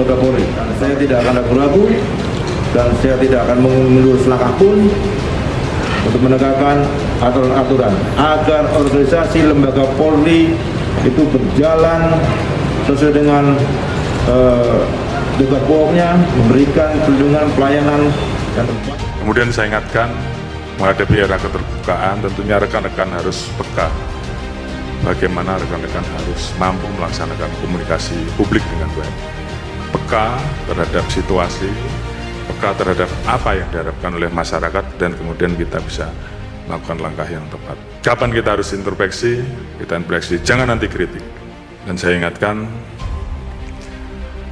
lembaga Polri. Saya tidak akan ragu-ragu dan saya tidak akan mengundur selangkah pun untuk menegakkan aturan-aturan agar organisasi lembaga Polri itu berjalan sesuai dengan tugas pokoknya, memberikan perlindungan, pelayanan, dan kemudian saya ingatkan, menghadapi era keterbukaan, tentunya rekan-rekan harus peka bagaimana rekan-rekan harus mampu melaksanakan komunikasi publik dengan baik, peka terhadap situasi, peka terhadap apa yang diharapkan oleh masyarakat, dan kemudian kita bisa melakukan langkah yang tepat. Kapan kita harus introspeksi, kita introspeksi, jangan anti kritik. Dan saya ingatkan,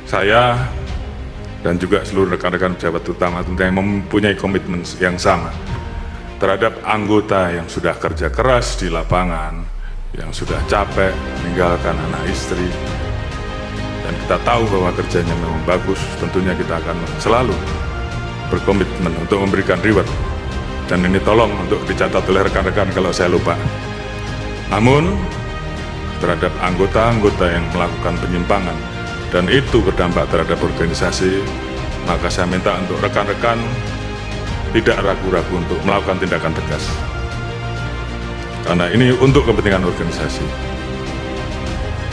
saya dan juga seluruh rekan-rekan pejabat utama tentunya yang mempunyai komitmen yang sama terhadap anggota yang sudah kerja keras di lapangan, yang sudah capek meninggalkan anak istri, dan kita tahu bahwa kerjanya memang bagus, tentunya kita akan selalu berkomitmen untuk memberikan reward. Dan ini tolong untuk dicatat oleh rekan-rekan kalau saya lupa. Namun, terhadap anggota-anggota yang melakukan penyimpangan, dan itu berdampak terhadap organisasi, maka saya minta untuk rekan-rekan tidak ragu-ragu untuk melakukan tindakan tegas. Karena ini untuk kepentingan organisasi.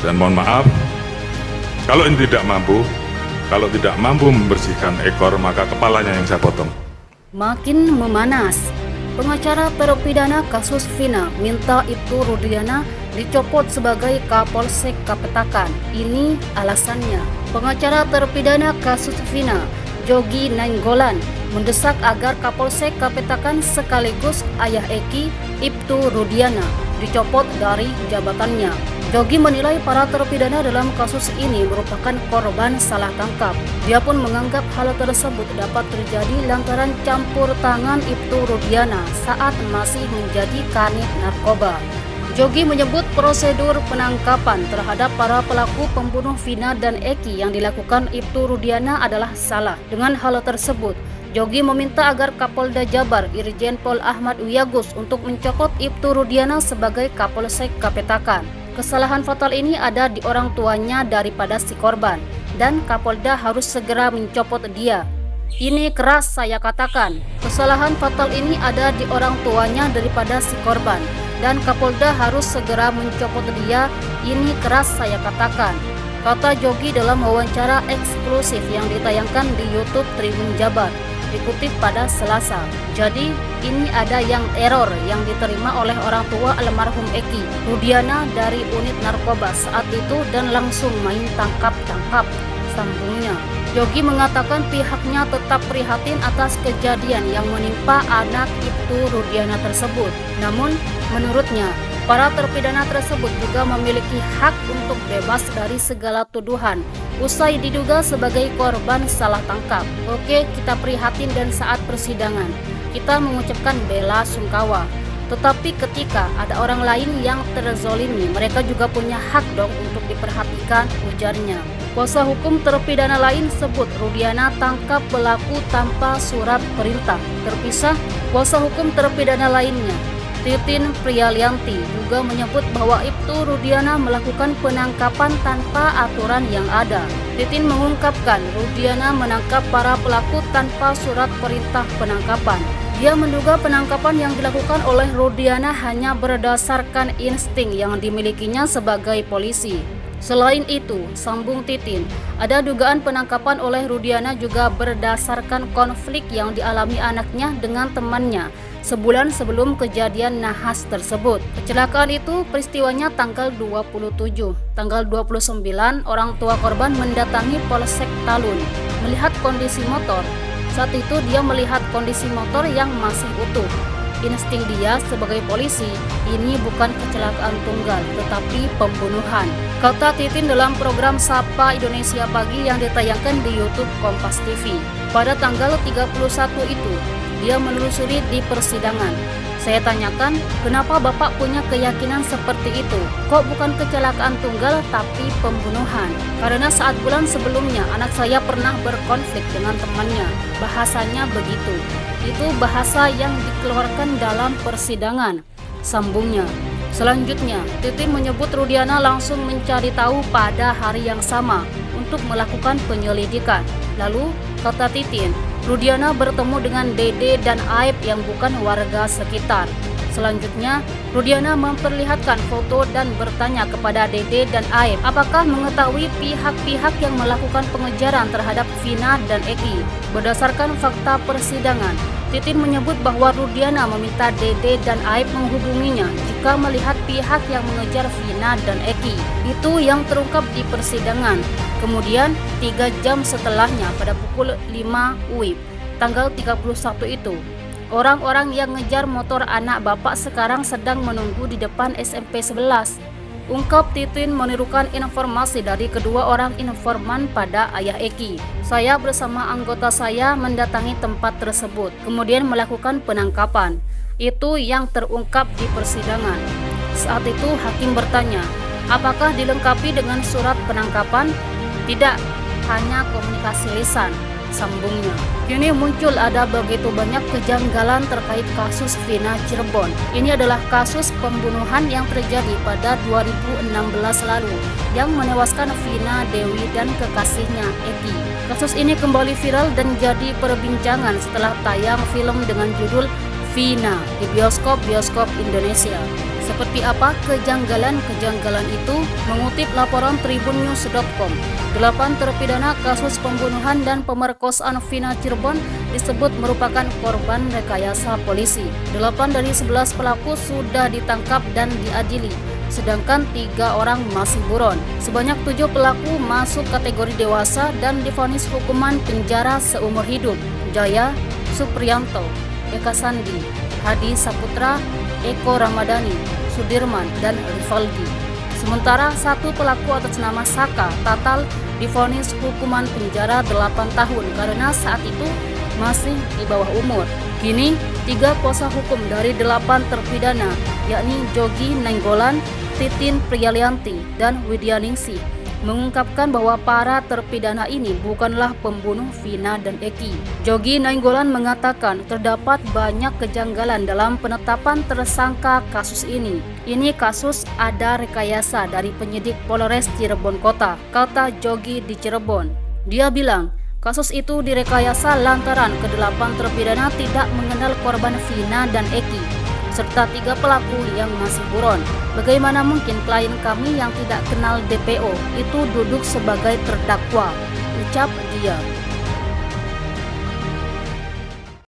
Dan mohon maaf, kalau ini tidak mampu membersihkan ekor, maka kepalanya yang saya potong. Makin memanas, pengacara terpidana kasus Vina minta Ibtu Rudiana dicopot sebagai Kapolsek Kapetakan. Ini alasannya. Pengacara terpidana kasus Vina, Jogi Nainggolan, mendesak agar Kapolsek Kapetakan sekaligus ayah Eki, Ibtu Rudiana, dicopot dari jabatannya. Jogi menilai para terpidana dalam kasus ini merupakan korban salah tangkap. Dia pun menganggap hal tersebut dapat terjadi lantaran campur tangan Ibtu Rudiana saat masih menjadi kanit narkoba. Jogi menyebut prosedur penangkapan terhadap para pelaku pembunuh Vina dan Eki yang dilakukan Ibtu Rudiana adalah salah. Dengan hal tersebut, Jogi meminta agar Kapolda Jabar Irjen Pol Ahmad Wiyagus untuk mencopot Ibtu Rudiana sebagai Kapolsek Kapetakan. Kesalahan fatal ini ada di orang tuanya daripada si korban, dan Kapolda harus segera mencopot dia. Ini keras saya katakan, kesalahan fatal ini ada di orang tuanya daripada si korban, dan Kapolda harus segera mencopot dia. Ini keras saya katakan, kata Jogi dalam wawancara eksklusif yang ditayangkan di YouTube Tribun Jabar, dikutip pada Selasa. Jadi ini ada yang error yang diterima oleh orang tua almarhum Eki Rudiana dari unit narkoba saat itu dan langsung main tangkap-tangkap, sambungnya. Jogi mengatakan pihaknya tetap prihatin atas kejadian yang menimpa anak Ibtu Rudiana tersebut. Namun menurutnya para terpidana tersebut juga memiliki hak untuk bebas dari segala tuduhan usai diduga sebagai korban salah tangkap. Oke, kita prihatin dan saat persidangan kita mengucapkan bela sungkawa. Tetapi ketika ada orang lain yang terzolimi, mereka juga punya hak dong untuk diperhatikan, ujarnya. Kuasa hukum terpidana lain sebut Rudiana tangkap pelaku tanpa surat perintah. Terpisah, kuasa hukum terpidana lainnya, Titin Priyalianti, juga menyebut bahwa Ibtu Rudiana melakukan penangkapan tanpa aturan yang ada. Titin mengungkapkan Rudiana menangkap para pelaku tanpa surat perintah penangkapan. Dia menduga penangkapan yang dilakukan oleh Rudiana hanya berdasarkan insting yang dimilikinya sebagai polisi. Selain itu, sambung Titin, ada dugaan penangkapan oleh Rudiana juga berdasarkan konflik yang dialami anaknya dengan temannya sebulan sebelum kejadian nahas tersebut. Kecelakaan itu peristiwanya tanggal 27. Tanggal 29, orang tua korban mendatangi Polsek Talun melihat kondisi motor. Saat itu dia melihat kondisi motor yang masih utuh. Insting dia sebagai polisi, ini bukan kecelakaan tunggal, tetapi pembunuhan, kata Titin dalam program Sapa Indonesia Pagi yang ditayangkan di YouTube Kompas TV. Pada tanggal 31 itu, dia menelusuri di persidangan. Saya tanyakan, kenapa Bapak punya keyakinan seperti itu? Kok bukan kecelakaan tunggal tapi pembunuhan? Karena saat bulan sebelumnya anak saya pernah berkonflik dengan temannya. Bahasanya begitu. Itu bahasa yang dikeluarkan dalam persidangan, sambungnya. Selanjutnya, Titin menyebut Rudiana langsung mencari tahu pada hari yang sama untuk melakukan penyelidikan. Lalu, kata Titin, Rudiana bertemu dengan Dede dan Aib yang bukan warga sekitar. Selanjutnya, Rudiana memperlihatkan foto dan bertanya kepada Dede dan Aib apakah mengetahui pihak-pihak yang melakukan pengejaran terhadap Vina dan Eki. Berdasarkan fakta persidangan, Titin menyebut bahwa Rudiana meminta Dede dan Aib menghubunginya jika melihat pihak yang mengejar Vina dan Eki. Itu yang terungkap di persidangan. Kemudian, 3 jam setelahnya pada pukul 5 WIB, tanggal 31 itu, orang-orang yang ngejar motor anak bapak sekarang sedang menunggu di depan SMP 11. Ungkap Titin menirukan informasi dari kedua orang informan pada ayah Eki. Saya bersama anggota saya mendatangi tempat tersebut, kemudian melakukan penangkapan. Itu yang terungkap di persidangan. Saat itu hakim bertanya, apakah dilengkapi dengan surat penangkapan? Tidak, hanya komunikasi lisan, sambungnya. Kini muncul ada begitu banyak kejanggalan terkait kasus Vina Cirebon. Ini adalah kasus pembunuhan yang terjadi pada 2016 lalu yang menewaskan Vina Dewi dan kekasihnya Eki. Kasus ini kembali viral dan jadi perbincangan setelah tayang film dengan judul Vina di bioskop-bioskop Indonesia. Seperti apa kejanggalan-kejanggalan itu? Mengutip laporan tribunnews.com, 8 terpidana kasus pembunuhan dan pemerkosaan Vina Cirebon disebut merupakan korban rekayasa polisi. 8 dari 11 pelaku sudah ditangkap dan diadili, sedangkan 3 orang masih buron. Sebanyak 7 pelaku masuk kategori dewasa dan divonis hukuman penjara seumur hidup. Jaya, Supriyanto, Eka Sandi, Hadi Saputra, Eko Ramadhani, Sudirman, dan Rivaldi. Sementara 1 pelaku atas nama Saka Tatal divonis hukuman penjara 8 tahun karena saat itu masih di bawah umur. Kini 3 kuasa hukum dari 8 terpidana, yakni Jogi Nainggolan, Titin Priyalianti, dan Widyaningsih, mengungkapkan bahwa para terpidana ini bukanlah pembunuh Vina dan Eki. Jogi Nainggolan mengatakan terdapat banyak kejanggalan dalam penetapan tersangka kasus ini. Ini kasus ada rekayasa dari penyidik Polres Cirebon Kota, kata Jogi di Cirebon. Dia bilang, kasus itu direkayasa lantaran ke-8 terpidana tidak mengenal korban Vina dan Eki, serta 3 pelaku yang masih buron. Bagaimana mungkin klien kami yang tidak kenal DPO itu duduk sebagai terdakwa, ucap dia.